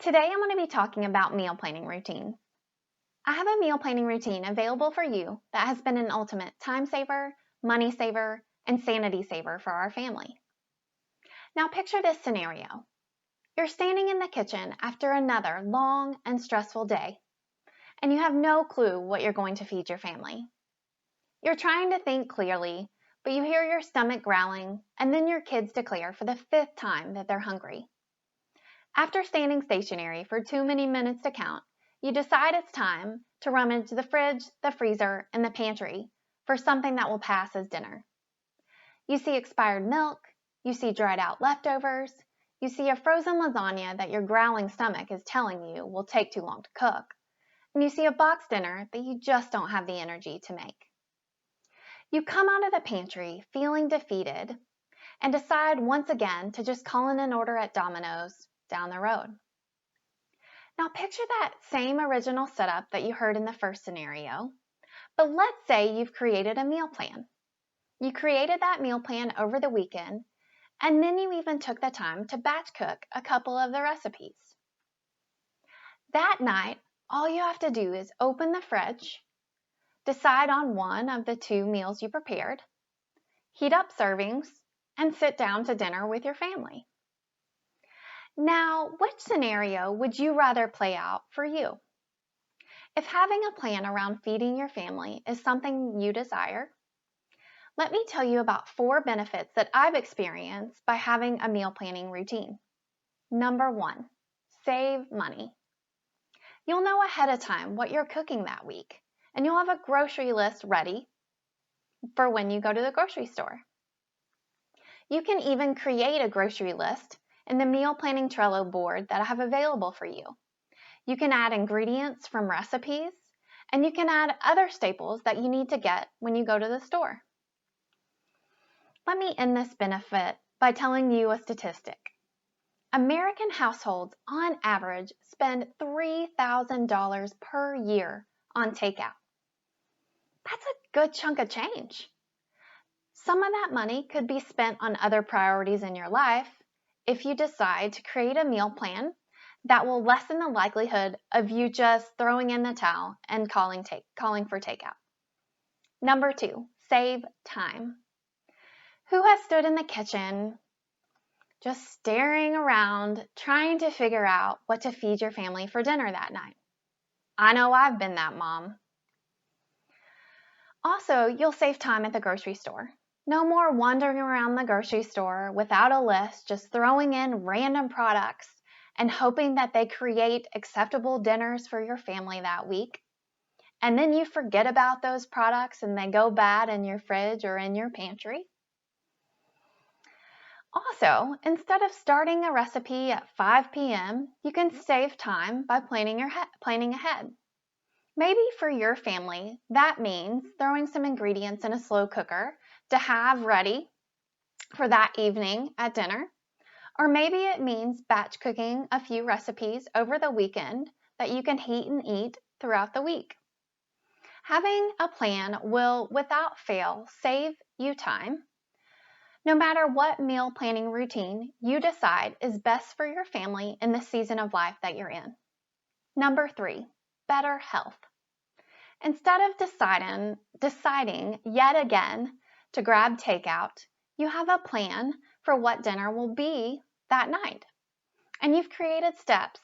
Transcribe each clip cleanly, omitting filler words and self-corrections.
Today I'm going to be talking about meal planning routine. I have a meal planning routine available for you that has been an ultimate time saver, money saver, and sanity saver for our family. Now picture this scenario. You're standing in the kitchen after another long and stressful day, and you have no clue what you're going to feed your family. You're trying to think clearly, but you hear your stomach growling, and then your kids declare for the fifth time that they're hungry. After standing stationary for too many minutes to count, you decide it's time to rummage the fridge, the freezer, and the pantry for something that will pass as dinner. You see expired milk, you see dried out leftovers, you see a frozen lasagna that your growling stomach is telling you will take too long to cook, and you see a box dinner that you just don't have the energy to make. You come out of the pantry feeling defeated and decide once again to just call in an order at Domino's down the road. Now picture that same original setup that you heard in the first scenario, but let's say you've created a meal plan. You created that meal plan over the weekend, and then you even took the time to batch cook a couple of the recipes. That night, all you have to do is open the fridge, decide on one of the two meals you prepared, heat up servings, and sit down to dinner with your family. Now, which scenario would you rather play out for you? If having a plan around feeding your family is something you desire, let me tell you about 4 benefits that I've experienced by having a meal planning routine. Number 1, save money. You'll know ahead of time what you're cooking that week, and you'll have a grocery list ready for when you go to the grocery store. You can even create a grocery list in the meal planning Trello board that I have available for you. You can add ingredients from recipes, and you can add other staples that you need to get when you go to the store. Let me end this benefit by telling you a statistic. American households on average spend $3,000 per year on takeout. That's a good chunk of change. Some of that money could be spent on other priorities in your life if you decide to create a meal plan that will lessen the likelihood of you just throwing in the towel and calling for takeout. Number 2, save time. Who has stood in the kitchen just staring around trying to figure out what to feed your family for dinner that night? I know I've been that mom. Also, you'll save time at the grocery store. No more wandering around the grocery store without a list, just throwing in random products and hoping that they create acceptable dinners for your family that week. And then you forget about those products and they go bad in your fridge or in your pantry. Also, instead of starting a recipe at 5 p.m., you can save time by planning ahead. Maybe for your family, that means throwing some ingredients in a slow cooker to have ready for that evening at dinner. Or maybe it means batch cooking a few recipes over the weekend that you can heat and eat throughout the week. Having a plan will, without fail, save you time, no matter what meal planning routine you decide is best for your family in the season of life that you're in. Number 3, better health. Instead of deciding yet again to grab takeout, you have a plan for what dinner will be that night. And you've created steps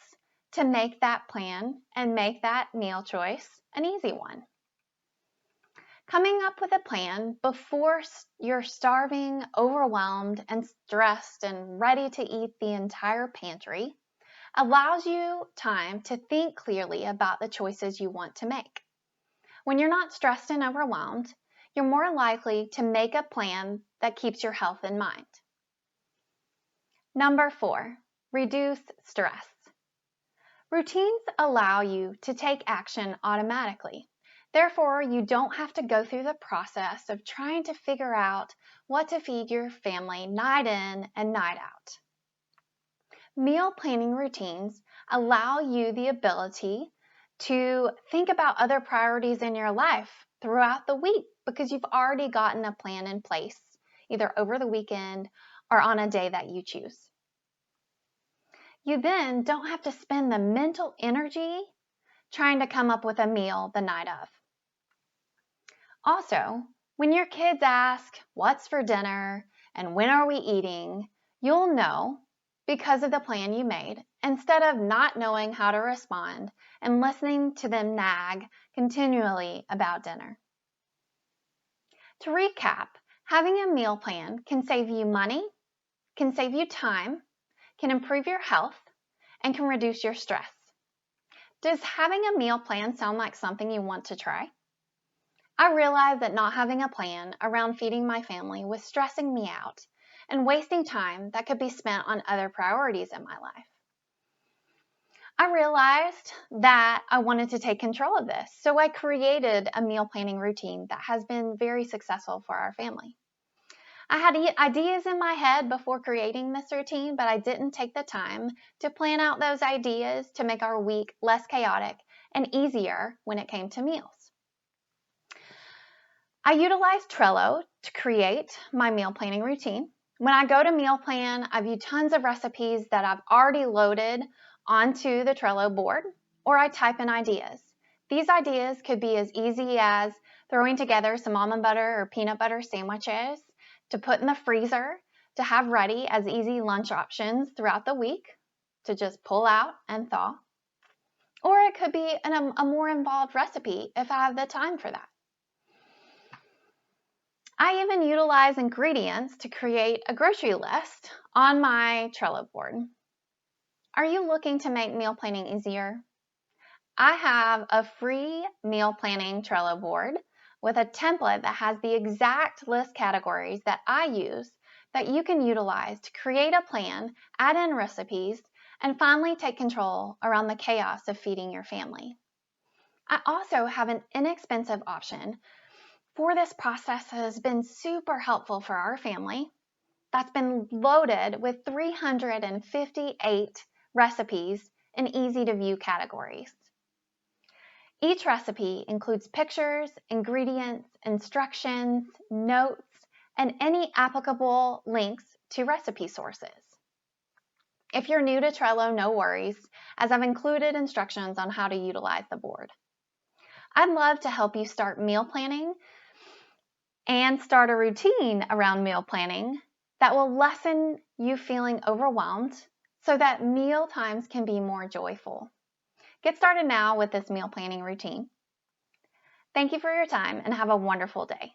to make that plan and make that meal choice an easy one. Coming up with a plan before you're starving, overwhelmed, and stressed and ready to eat the entire pantry allows you time to think clearly about the choices you want to make. When you're not stressed and overwhelmed, you're more likely to make a plan that keeps your health in mind. Number 4, reduce stress. Routines allow you to take action automatically. Therefore, you don't have to go through the process of trying to figure out what to feed your family night in and night out. Meal planning routines allow you the ability to think about other priorities in your life throughout the week because you've already gotten a plan in place, either over the weekend or on a day that you choose. You then don't have to spend the mental energy trying to come up with a meal the night of. Also, when your kids ask, "What's for dinner?" and "When are we eating?" you'll know because of the plan you made, instead of not knowing how to respond and listening to them nag continually about dinner. To recap, having a meal plan can save you money, can save you time, can improve your health, and can reduce your stress. Does having a meal plan sound like something you want to try? I realized that not having a plan around feeding my family was stressing me out and wasting time that could be spent on other priorities in my life. I realized that I wanted to take control of this, so I created a meal planning routine that has been very successful for our family. I had ideas in my head before creating this routine, but I didn't take the time to plan out those ideas to make our week less chaotic and easier when it came to meals. I utilize Trello to create my meal planning routine. When I go to meal plan, I view tons of recipes that I've already loaded onto the Trello board, or I type in ideas. These ideas could be as easy as throwing together some almond butter or peanut butter sandwiches to put in the freezer to have ready as easy lunch options throughout the week to just pull out and thaw. Or it could be a more involved recipe if I have the time for that. I even utilize ingredients to create a grocery list on my Trello board. Are you looking to make meal planning easier? I have a free meal planning Trello board with a template that has the exact list categories that I use that you can utilize to create a plan, add in recipes, and finally take control around the chaos of feeding your family. I also have an inexpensive option for this process that has been super helpful for our family that's been loaded with 358 recipes in easy to view categories. Each recipe includes pictures, ingredients, instructions, notes, and any applicable links to recipe sources. If you're new to Trello, no worries, as I've included instructions on how to utilize the board. I'd love to help you start meal planning and start a routine around meal planning that will lessen you feeling overwhelmed so that meal times can be more joyful. Get started now with this meal planning routine. Thank you for your time and have a wonderful day.